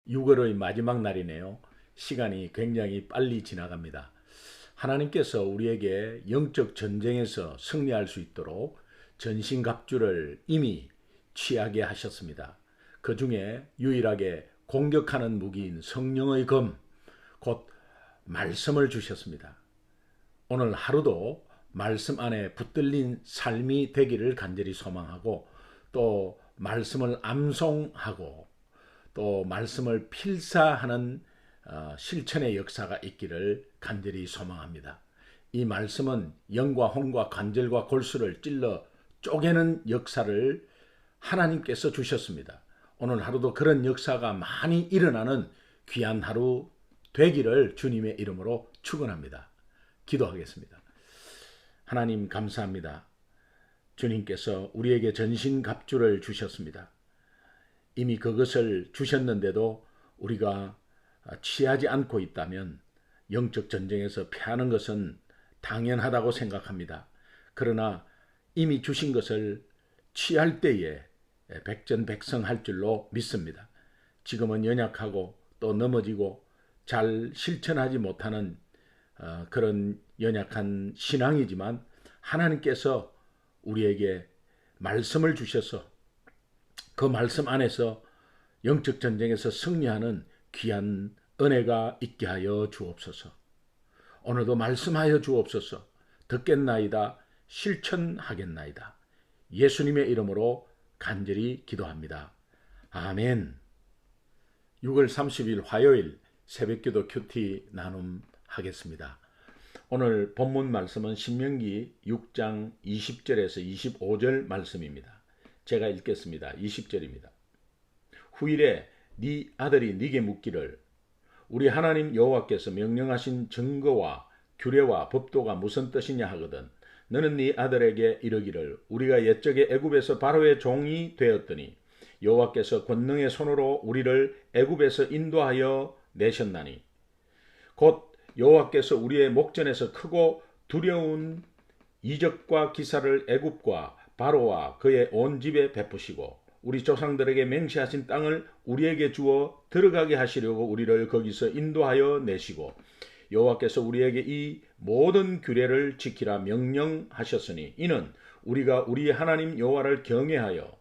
6월의 마지막 날이네요. 시간이 굉장히 빨리 지나갑니다. 하나님께서 우리에게 영적 전쟁에서 승리할 수 있도록 전신갑주를 이미 취하게 하셨습니다. 그 중에 유일하게 공격하는 무기인 성령의 검, 곧 말씀을 주셨습니다. 오늘 하루도 말씀 안에 붙들린 삶이 되기를 간절히 소망하고, 또 말씀을 암송하고 또 말씀을 필사하는 실천의 역사가 있기를 간절히 소망합니다. 이 말씀은 영과 혼과 관절과 골수를 찔러 쪼개는 역사를 하나님께서 주셨습니다. 오늘 하루도 그런 역사가 많이 일어나는 귀한 하루 되기를 주님의 이름으로 축원합니다. 기도하겠습니다. 하나님 감사합니다. 주님께서 우리에게 전신갑주를 주셨습니다. 이미 그것을 주셨는데도 우리가 취하지 않고 있다면 영적 전쟁에서 패하는 것은 당연하다고 생각합니다. 그러나 이미 주신 것을 취할 때에 백전백승할 줄로 믿습니다. 지금은 연약하고 또 넘어지고 잘 실천하지 못하는 그런 연약한 신앙이지만, 하나님께서 우리에게 말씀을 주셔서 그 말씀 안에서 영적 전쟁에서 승리하는 귀한 은혜가 있게 하여 주옵소서. 오늘도 말씀하여 주옵소서. 듣겠나이다, 실천하겠나이다. 예수님의 이름으로 간절히 기도합니다. 아멘. 6월 30일 화요일 새벽기도 큐티 나눔하겠습니다. 오늘 본문 말씀은 신명기 6장 20절에서 25절 말씀입니다. 제가 읽겠습니다. 20절입니다. 후일에 네 아들이 네게 묻기를, 우리 하나님 여호와께서 명령하신 증거와 규례와 법도가 무슨 뜻이냐 하거든 너는 네 아들에게 이르기를, 우리가 옛적에 애굽에서 바로의 종이 되었더니 여호와께서 권능의 손으로 우리를 애굽에서 인도하여 내셨나니, 곧 여호와께서 우리의 목전에서 크고 두려운 이적과 기사를 애굽과 바로와 그의 온 집에 베푸시고 우리 조상들에게 맹세하신 땅을 우리에게 주어 들어가게 하시려고 우리를 거기서 인도하여 내시고, 여호와께서 우리에게 이 모든 규례를 지키라 명령하셨으니 이는 우리가 우리 하나님 여호와를 경외하여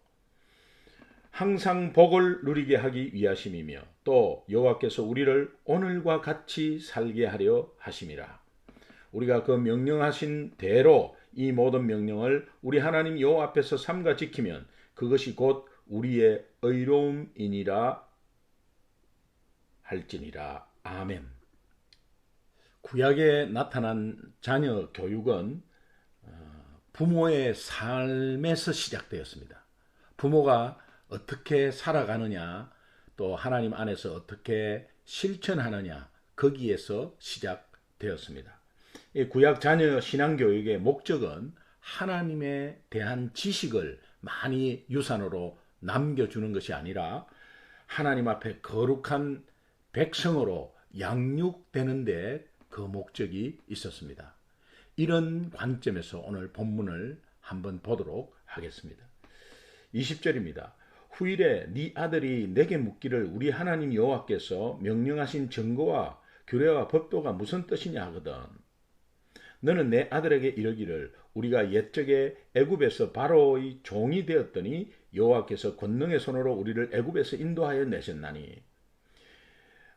항상 복을 누리게 하기 위하심이며, 또 여호와께서 우리를 오늘과 같이 살게 하려 하심이라. 우리가 그 명령하신 대로 이 모든 명령을 우리 하나님 여호와 앞에서 삼가 지키면 그것이 곧 우리의 의로움이니라 할지니라. 아멘. 구약에 나타난 자녀 교육은 부모의 삶에서 시작되었습니다. 부모가 어떻게 살아가느냐, 또 하나님 안에서 어떻게 실천하느냐, 거기에서 시작되었습니다. 이 구약 자녀 신앙교육의 목적은 하나님에 대한 지식을 많이 유산으로 남겨주는 것이 아니라 하나님 앞에 거룩한 백성으로 양육되는데 그 목적이 있었습니다. 이런 관점에서 오늘 본문을 한번 보도록 하겠습니다. 20절입니다. 후일에 네 아들이 내게 묻기를, 우리 하나님 여호와께서 명령하신 증거와 규례와 법도가 무슨 뜻이냐 하거든 너는 내 아들에게 이르기를, 우리가 옛적에 애굽에서 바로의 종이 되었더니 여호와께서 권능의 손으로 우리를 애굽에서 인도하여 내셨나니.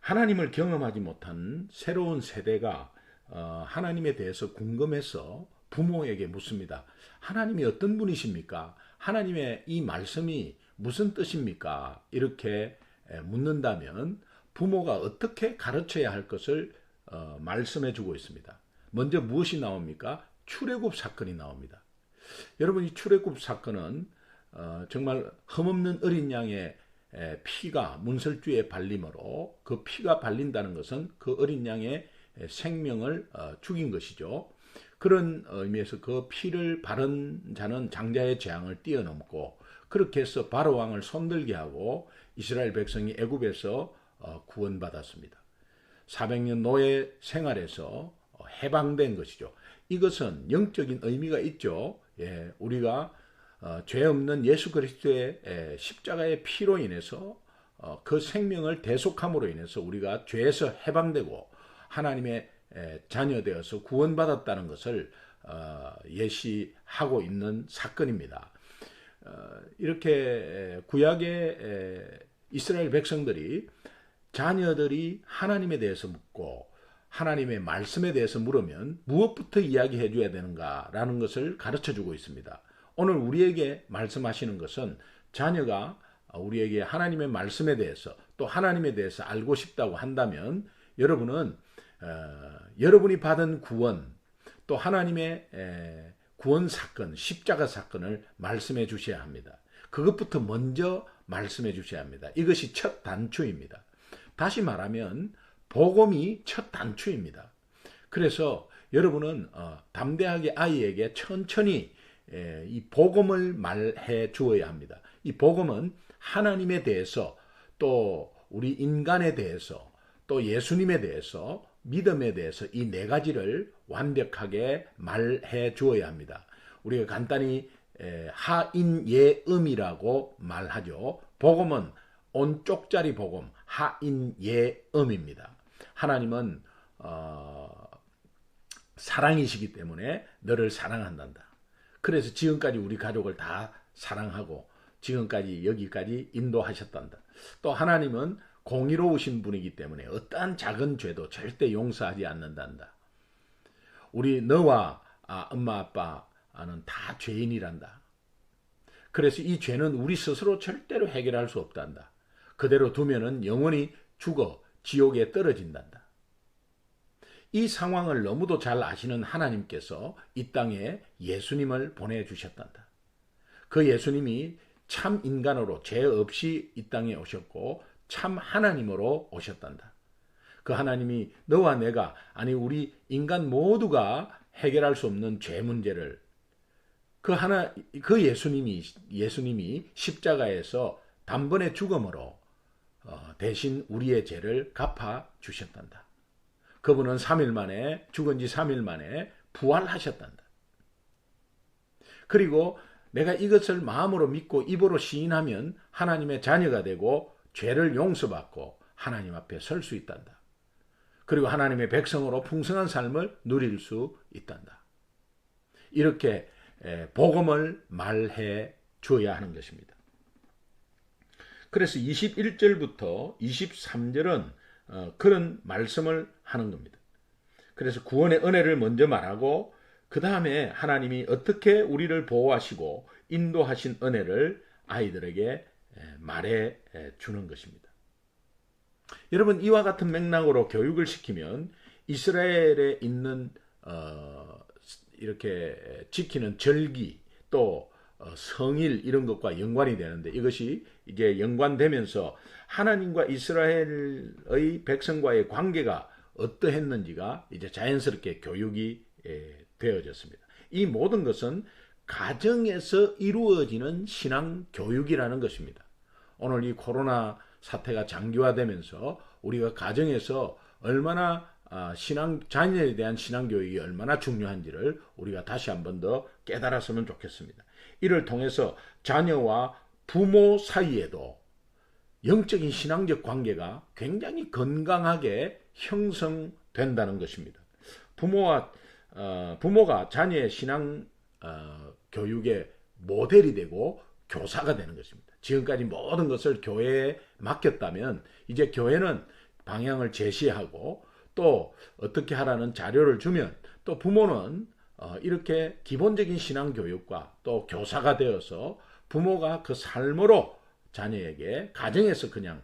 하나님을 경험하지 못한 새로운 세대가 하나님에 대해서 궁금해서 부모에게 묻습니다. 하나님이 어떤 분이십니까? 하나님의 이 말씀이 무슨 뜻입니까? 이렇게 묻는다면 부모가 어떻게 가르쳐야 할 것을 말씀해 주고 있습니다. 먼저 무엇이 나옵니까? 출애굽 사건이 나옵니다. 여러분, 이 출애굽 사건은 정말 흠없는 어린 양의 피가 문설주에 발림으로, 그 피가 발린다는 것은 그 어린 양의 생명을 죽인 것이죠. 그런 의미에서 그 피를 바른 자는 장자의 재앙을 뛰어넘고, 그렇게 해서 바로 왕을 손들게 하고 이스라엘 백성이 애굽에서 구원받았습니다. 400년 노예 생활에서 해방된 것이죠. 이것은 영적인 의미가 있죠. 우리가 죄 없는 예수 그리스도의 십자가의 피로 인해서 그 생명을 대속함으로 인해서 우리가 죄에서 해방되고 하나님의 자녀되어서 구원받았다는 것을 예시하고 있는 사건입니다. 이렇게 구약의 이스라엘 백성들이 자녀들이 하나님에 대해서 묻고 하나님의 말씀에 대해서 물으면 무엇부터 이야기해 줘야 되는가라는 것을 가르쳐 주고 있습니다. 오늘 우리에게 말씀하시는 것은 자녀가 우리에게 하나님의 말씀에 대해서 또 하나님에 대해서 알고 싶다고 한다면 여러분은 여러분이 받은 구원 또 하나님의 구원 사건, 십자가 사건을 말씀해 주셔야 합니다. 그것부터 먼저 말씀해 주셔야 합니다. 이것이 첫 단추입니다. 다시 말하면 복음이 첫 단추입니다. 그래서 여러분은 담대하게 아이에게 천천히 이 복음을 말해 주어야 합니다. 이 복음은 하나님에 대해서 또 우리 인간에 대해서 또 예수님에 대해서 믿음에 대해서 이 네 가지를 완벽하게 말해 주어야 합니다. 우리가 간단히 하인예음이라고 말하죠. 복음은 온쪽짜리 복음, 하인예음입니다. 하나님은 사랑이시기 때문에 너를 사랑한단다. 그래서 지금까지 우리 가족을 다 사랑하고 지금까지 여기까지 인도하셨단다. 또 하나님은 공의로우신 분이기 때문에 어떠한 작은 죄도 절대 용서하지 않는단다. 우리 너와 엄마 아빠는 다 죄인이란다. 그래서 이 죄는 우리 스스로 절대로 해결할 수 없단다. 그대로 두면은 영원히 죽어 지옥에 떨어진단다. 이 상황을 너무도 잘 아시는 하나님께서 이 땅에 예수님을 보내주셨단다. 그 예수님이 참 인간으로 죄 없이 이 땅에 오셨고 참 하나님으로 오셨단다. 그 하나님이 너와 내가 아니 우리 인간 모두가 해결할 수 없는 죄 문제를 그 예수님이 십자가에서 단번에 죽음으로 대신 우리의 죄를 갚아 주셨단다. 그분은 3일 만에 죽은 지 3일 만에 부활하셨단다. 그리고 내가 이것을 마음으로 믿고 입으로 시인하면 하나님의 자녀가 되고 죄를 용서받고 하나님 앞에 설 수 있단다. 그리고 하나님의 백성으로 풍성한 삶을 누릴 수 있단다. 이렇게 복음을 말해 줘야 하는 것입니다. 그래서 21절부터 23절은 그런 말씀을 하는 겁니다. 그래서 구원의 은혜를 먼저 말하고 그 다음에 하나님이 어떻게 우리를 보호하시고 인도하신 은혜를 아이들에게 말해 주는 것입니다. 여러분 이와 같은 맥락으로 교육을 시키면 이스라엘에 있는 이렇게 지키는 절기 또 성일 이런 것과 연관이 되는데 이것이 이제 연관되면서 하나님과 이스라엘의 백성과의 관계가 어떠했는지가 이제 자연스럽게 교육이 되어졌습니다. 이 모든 것은 가정에서 이루어지는 신앙 교육이라는 것입니다. 오늘 이 코로나 사태가 장기화되면서 우리가 가정에서 얼마나 자녀에 대한 신앙 교육이 얼마나 중요한지를 우리가 다시 한 번 더 깨달았으면 좋겠습니다. 이를 통해서 자녀와 부모 사이에도 영적인 신앙적 관계가 굉장히 건강하게 형성된다는 것입니다. 부모가 자녀의 신앙 교육의 모델이 되고 교사가 되는 것입니다. 지금까지 모든 것을 교회에 맡겼다면 이제 교회는 방향을 제시하고 또 어떻게 하라는 자료를 주면 또 부모는 이렇게 기본적인 신앙 교육과 또 교사가 되어서 부모가 그 삶으로 자녀에게 가정에서 그냥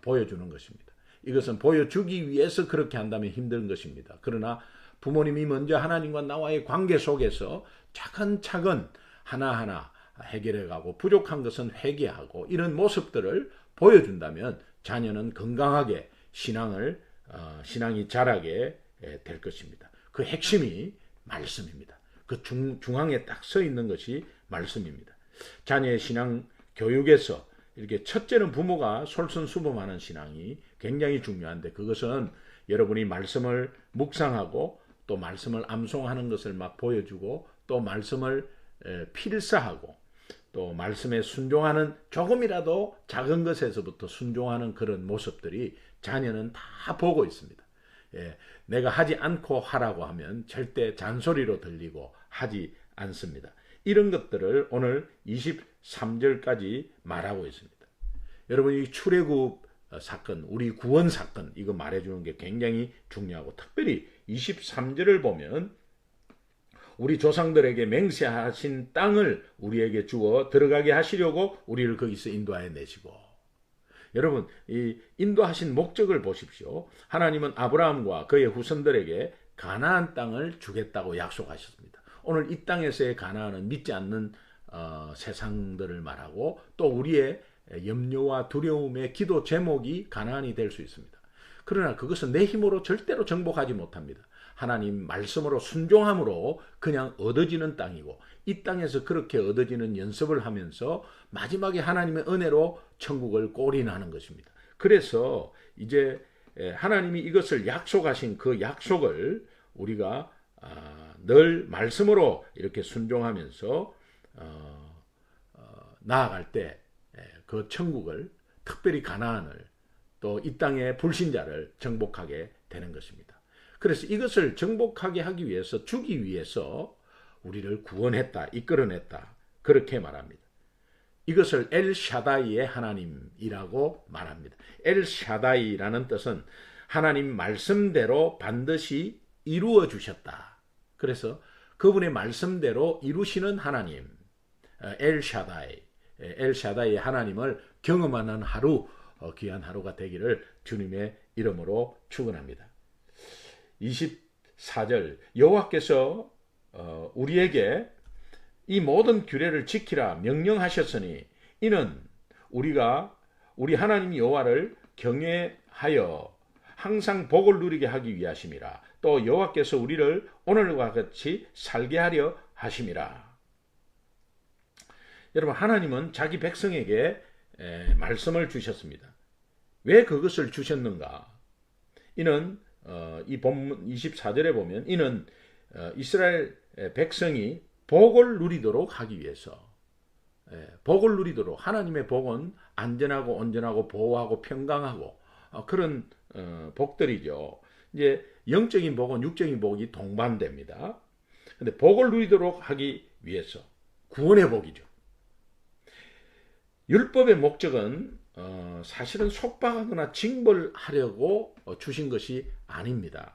보여주는 것입니다. 이것은 보여주기 위해서 그렇게 한다면 힘든 것입니다. 그러나 부모님이 먼저 하나님과 나와의 관계 속에서 차근차근 하나하나 해결해가고 부족한 것은 회개하고 이런 모습들을 보여준다면 자녀는 건강하게 신앙이 자라게 될 것입니다. 그 핵심이 말씀입니다. 그 중앙에 딱 서 있는 것이 말씀입니다. 자녀의 신앙 교육에서 이렇게 첫째는 부모가 솔선수범하는 신앙이 굉장히 중요한데 그것은 여러분이 말씀을 묵상하고 또 말씀을 암송하는 것을 막 보여주고 또 말씀을 필사하고 또 말씀에 순종하는 조금이라도 작은 것에서부터 순종하는 그런 모습들이 자녀는 다 보고 있습니다. 예, 내가 하지 않고 하라고 하면 절대 잔소리로 들리고 하지 않습니다. 이런 것들을 오늘 23절까지 말하고 있습니다. 여러분, 이 출애굽 사건, 우리 구원 사건, 이거 말해주는 게 굉장히 중요하고, 특별히 23절을 보면 우리 조상들에게 맹세하신 땅을 우리에게 주어 들어가게 하시려고 우리를 거기서 인도하여 내시고, 여러분, 이 인도하신 목적을 보십시오. 하나님은 아브라함과 그의 후손들에게 가나안 땅을 주겠다고 약속하셨습니다. 오늘 이 땅에서의 가나안은 믿지 않는 세상들을 말하고, 또 우리의 염려와 두려움의 기도 제목이 가나안이 될 수 있습니다. 그러나 그것은 내 힘으로 절대로 정복하지 못합니다. 하나님 말씀으로 순종함으로 그냥 얻어지는 땅이고, 이 땅에서 그렇게 얻어지는 연습을 하면서 마지막에 하나님의 은혜로 천국을 골인하는 것입니다. 그래서 이제 하나님이 이것을 약속하신 그 약속을 우리가 늘 말씀으로 이렇게 순종하면서 나아갈 때 그 천국을, 특별히 가나안을, 또 이 땅의 불신자를 정복하게 되는 것입니다. 그래서 이것을 정복하게 하기 위해서, 주기 위해서 우리를 구원했다, 이끌어냈다, 그렇게 말합니다. 이것을 엘샤다이의 하나님이라고 말합니다. 엘샤다이라는 뜻은 하나님 말씀대로 반드시 이루어 주셨다. 그래서 그분의 말씀대로 이루시는 하나님, 엘샤다이, 엘샤다이의 하나님을 경험하는 하루, 귀한 하루가 되기를 주님의 이름으로 축원합니다. 24절, 여호와께서 우리에게 이 모든 규례를 지키라 명령하셨으니 이는 우리가 우리 하나님 여호와를 경외하여 항상 복을 누리게 하기 위하심이라. 또 여호와께서 우리를 오늘과 같이 살게 하려 하심이라. 여러분, 하나님은 자기 백성에게 말씀을 주셨습니다. 왜 그것을 주셨는가? 이는 이 본문 24절에 보면, 이는 이스라엘 백성이 복을 누리도록 하기 위해서, 복을 누리도록, 하나님의 복은 안전하고 온전하고 보호하고 평강하고 그런 복들이죠. 이제 영적인 복은 육적인 복이 동반됩니다. 근데 복을 누리도록 하기 위해서, 구원의 복이죠. 율법의 목적은 사실은 속박하거나 징벌하려고 주신 것이 아닙니다.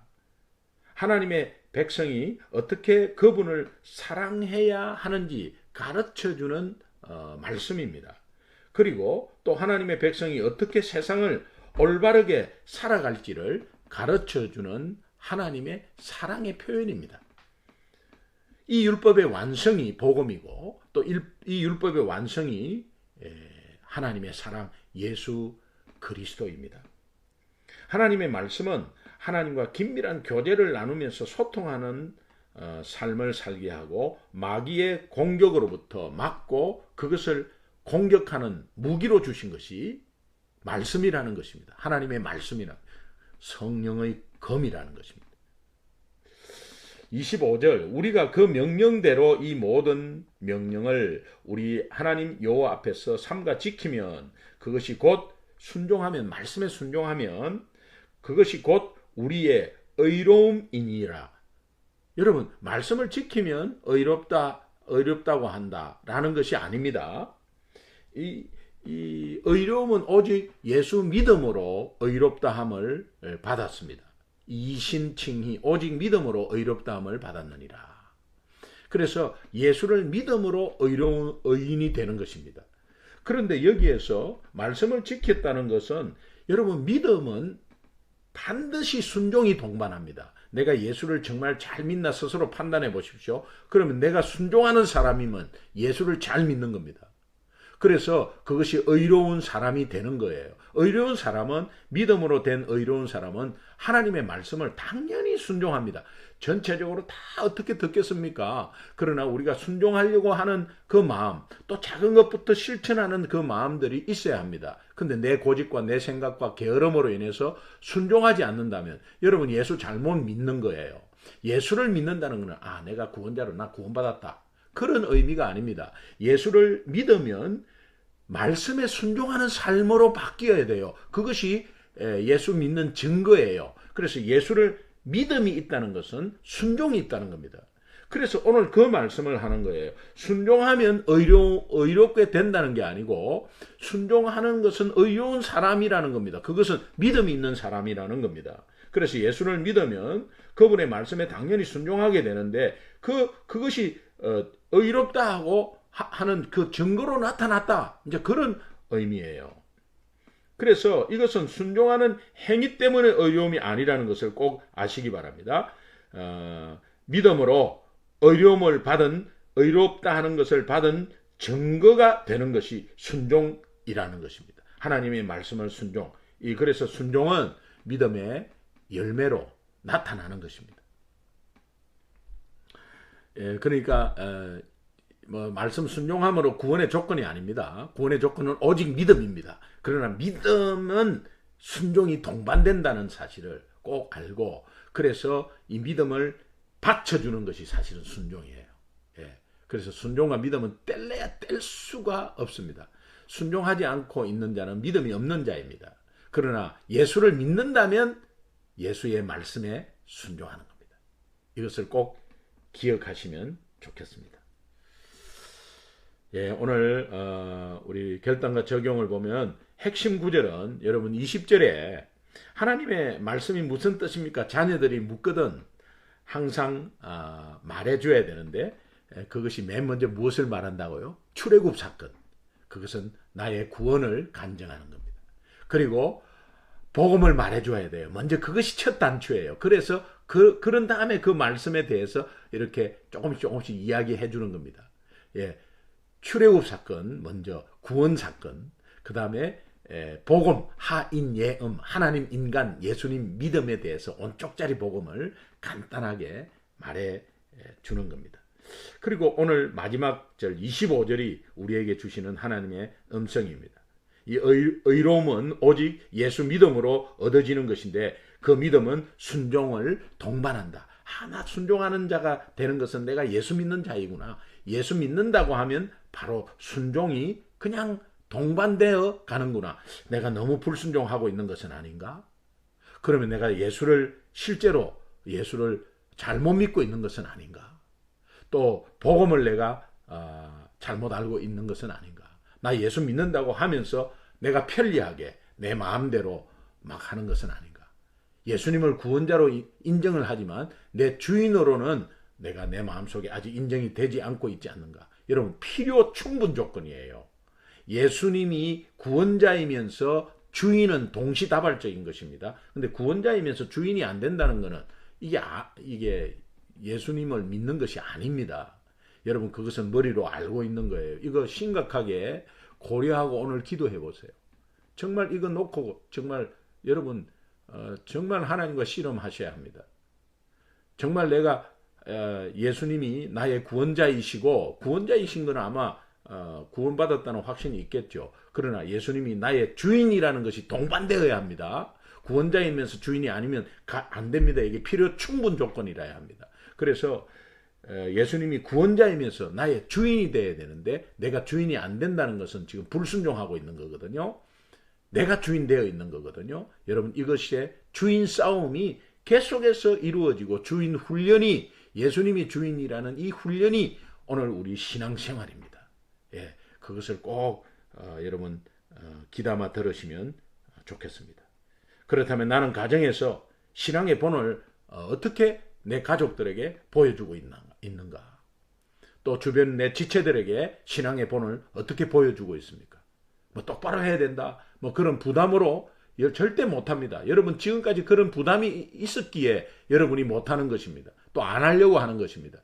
하나님의 백성이 어떻게 그분을 사랑해야 하는지 가르쳐주는 말씀입니다. 그리고 또 하나님의 백성이 어떻게 세상을 올바르게 살아갈지를 가르쳐주는 하나님의 사랑의 표현입니다. 이 율법의 완성이 복음이고, 또 이 율법의 완성이 하나님의 사랑 예수 그리스도입니다. 하나님의 말씀은 하나님과 긴밀한 교제를 나누면서 소통하는 삶을 살게 하고, 마귀의 공격으로부터 막고 그것을 공격하는 무기로 주신 것이 말씀이라는 것입니다. 하나님의 말씀이라는, 성령의 검이라는 것입니다. 25절, 우리가 그 명령대로 이 모든 명령을 우리 하나님 여호와 앞에서 삼가 지키면, 그것이 곧 순종하면, 말씀에 순종하면 그것이 곧 우리의 의로움이니라. 여러분, 말씀을 지키면 의롭다고 한다라는 것이 아닙니다. 이 의로움은 오직 예수 믿음으로 의롭다함을 받았습니다. 이신칭히 오직 믿음으로 의롭다함을 받았느니라. 그래서 예수를 믿음으로 의로운 의인이 되는 것입니다. 그런데 여기에서 말씀을 지켰다는 것은, 여러분, 믿음은 반드시 순종이 동반합니다. 내가 예수를 정말 잘 믿나 스스로 판단해 보십시오. 그러면 내가 순종하는 사람이면 예수를 잘 믿는 겁니다. 그래서 그것이 의로운 사람이 되는 거예요. 의로운 사람은, 믿음으로 된 의로운 사람은 하나님의 말씀을 당연히 순종합니다. 전체적으로 다 어떻게 듣겠습니까? 그러나 우리가 순종하려고 하는 그 마음, 또 작은 것부터 실천하는 그 마음들이 있어야 합니다. 근데 내 고집과 내 생각과 게으름으로 인해서 순종하지 않는다면 여러분, 예수 잘못 믿는 거예요. 예수를 믿는다는 것은, 내가 구원자로 나 구원받았다, 그런 의미가 아닙니다. 예수를 믿으면 말씀에 순종하는 삶으로 바뀌어야 돼요. 그것이 예수 믿는 증거예요. 그래서 예수를 믿음이 있다는 것은 순종이 있다는 겁니다. 그래서 오늘 그 말씀을 하는 거예요. 순종하면 의롭게 된다는 게 아니고 순종하는 것은 의로운 사람이라는 겁니다. 그것은 믿음이 있는 사람이라는 겁니다. 그래서 예수를 믿으면 그분의 말씀에 당연히 순종하게 되는데 그것이 의롭다 하고 하는 그 증거로 나타났다. 이제 그런 의미예요. 그래서 이것은 순종하는 행위 때문에 의로움이 아니라는 것을 꼭 아시기 바랍니다. 믿음으로 의로움을 받은, 의롭다 하는 것을 받은 증거가 되는 것이 순종이라는 것입니다. 하나님의 말씀을 순종. 그래서 순종은 믿음의 열매로 나타나는 것입니다. 그러니까 말씀 순종함으로 구원의 조건이 아닙니다. 구원의 조건은 오직 믿음입니다. 그러나 믿음은 순종이 동반된다는 사실을 꼭 알고 그래서 이 믿음을 받쳐주는 것이 사실은 순종이에요. 그래서 순종과 믿음은 뗄래야 뗄 수가 없습니다. 순종하지 않고 있는 자는 믿음이 없는 자입니다. 그러나 예수를 믿는다면 예수의 말씀에 순종하는 겁니다. 이것을 꼭 기억하시면 좋겠습니다. 오늘 우리 결단과 적용을 보면 핵심 구절은 여러분 20절에 하나님의 말씀이 무슨 뜻입니까? 자녀들이 묻거든 항상 말해줘야 되는데 그것이 맨 먼저 무엇을 말한다고요? 출애굽 사건. 그것은 나의 구원을 간증하는 겁니다. 그리고 복음을 말해줘야 돼요. 먼저 그것이 첫 단추예요. 그래서 그런 다음에 그 말씀에 대해서 이렇게 조금씩 이야기해 주는 겁니다. 출애굽 사건 먼저, 구원 사건, 그 다음에 복음, 하인, 예음, 하나님, 인간, 예수님 믿음에 대해서 온쪽짜리 복음을 간단하게 말해 주는 겁니다. 그리고 오늘 마지막 절 25절이 우리에게 주시는 하나님의 음성입니다. 이 의로움은 오직 예수 믿음으로 얻어지는 것인데 그 믿음은 순종을 동반한다. 나 순종하는 자가 되는 것은 내가 예수 믿는 자이구나. 예수 믿는다고 하면 바로 순종이 그냥 동반되어 가는구나. 내가 너무 불순종하고 있는 것은 아닌가? 그러면 내가 실제로 예수를 잘못 믿고 있는 것은 아닌가? 또 복음을 내가 잘못 알고 있는 것은 아닌가? 나 예수 믿는다고 하면서 내가 편리하게 내 마음대로 막 하는 것은 아닌가? 예수님을 구원자로 인정을 하지만 내 주인으로는 내가 내 마음속에 아직 인정이 되지 않고 있지 않는가? 여러분 필요 충분 조건이에요. 예수님이 구원자이면서 주인은 동시다발적인 것입니다. 근데 구원자이면서 주인이 안 된다는 것은 이게 예수님을 믿는 것이 아닙니다. 여러분 그것은 머리로 알고 있는 거예요. 이거 심각하게 고려하고 오늘 기도해 보세요. 정말 이거 놓고 정말 여러분 정말 하나님과 씨름하셔야 합니다. 정말 내가 예수님이 나의 구원자이시고 구원자이신 건 아마 구원받았다는 확신이 있겠죠. 그러나 예수님이 나의 주인이라는 것이 동반되어야 합니다. 구원자이면서 주인이 아니면 안 됩니다. 이게 필요 충분 조건이라야 합니다. 그래서 예수님이 구원자이면서 나의 주인이 되어야 되는데 내가 주인이 안 된다는 것은 지금 불순종하고 있는 거거든요. 내가 주인 되어 있는 거거든요. 여러분 이것이 주인 싸움이 계속해서 이루어지고 주인 훈련이 예수님이 주인이라는 이 훈련이 오늘 우리 신앙생활입니다. 그것을 꼭 여러분 귀담아 들으시면 좋겠습니다. 그렇다면 나는 가정에서 신앙의 본을 어떻게 내 가족들에게 보여주고 있는가? 또 주변 내 지체들에게 신앙의 본을 어떻게 보여주고 있습니까? 똑바로 해야 된다. 그런 부담으로 절대 못합니다. 여러분 지금까지 그런 부담이 있었기에 여러분이 못하는 것입니다. 또 안 하려고 하는 것입니다.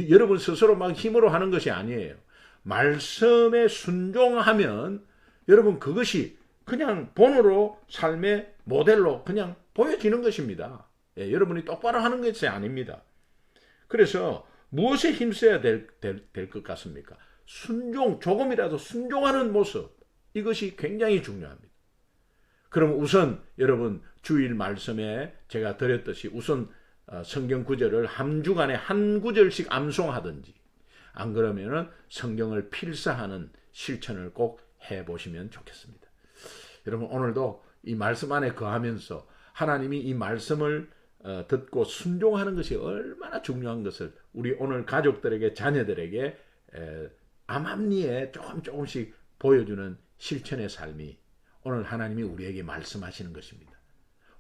여러분 스스로 막 힘으로 하는 것이 아니에요. 말씀에 순종하면 여러분 그것이 그냥 본으로 삶의 모델로 그냥 보여지는 것입니다. 여러분이 똑바로 하는 것이 아닙니다. 그래서 무엇에 힘써야 될 것 같습니까? 조금이라도 순종하는 모습, 이것이 굉장히 중요합니다. 그럼 우선 여러분 주일 말씀에 제가 드렸듯이 우선 성경 구절을 한 주간에 한 구절씩 암송하든지 안 그러면은 성경을 필사하는 실천을 꼭 해보시면 좋겠습니다. 여러분 오늘도 이 말씀 안에 거하면서 하나님이 이 말씀을 듣고 순종하는 것이 얼마나 중요한 것을 우리 오늘 가족들에게 자녀들에게 암암리에 조금씩 보여주는 실천의 삶이 오늘 하나님이 우리에게 말씀하시는 것입니다.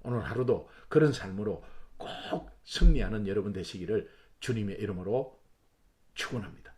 오늘 하루도 그런 삶으로 꼭 승리하는 여러분 되시기를 주님의 이름으로 축원합니다.